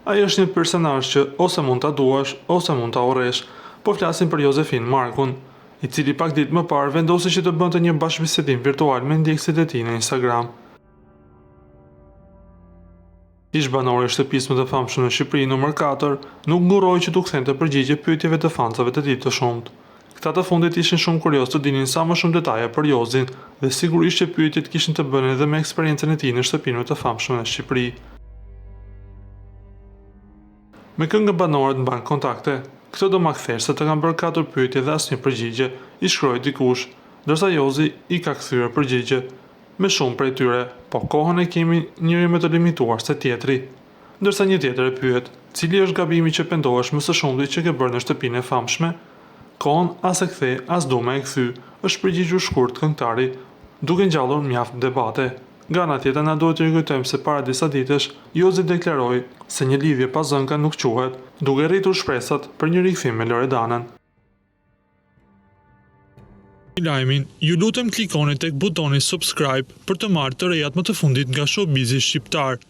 Ai është një personazh që ose mund ta duash, ose mund ta urresh, po flasim për Josefin Markun, i cili pak ditë më parë vendosi që të bënte një bashkëbisedim virtual me ndjekësit e tij në Instagram. Ish banori i shtëpisë më të famshme në Shqipëri numër 4 nuk nguroi që t'u kthente përgjigje pyetjeve të fansave të tij të shumt. Këta të fundit ishin shumë kurioz të dinin sa më shumë detaje për Jozin dhe sigurisht që pyetjet kishin të bënin edhe me eksperiencën e tij në shtëpinë më të famshme në Shqipëri. Me këngë banorët mban kontakte. Këto do ma kthesh se të kam bërë 4 pyetje dhe asnjë përgjigje, i shkroi dikush, ndërsa Jozi i ka kthyer përgjigje. Me shumë prej tyre, po kohën e kemi njëri më të limituar se tjetri. Ndërsa një tjetër e pyet, cili është gabimi që pendohesh më së shumti që ke bërë në shtëpinë e famshme? Kohën as e kthe, as do me e kthy, është përgjigjur shkurt këngëtari, duke ngjallur mjaft debate. Nga ana tjetër na duhet të rikujtojmë se para disa ditësh Jozi deklaroi se një lidhje pa zënka nuk quhet, duke rritur shpresat për një rikthim me Loredanën. Lajmin, ju lutem klikoni tek butoni subscribe për të marrë të rejat më të fundit nga showbizi shqiptar.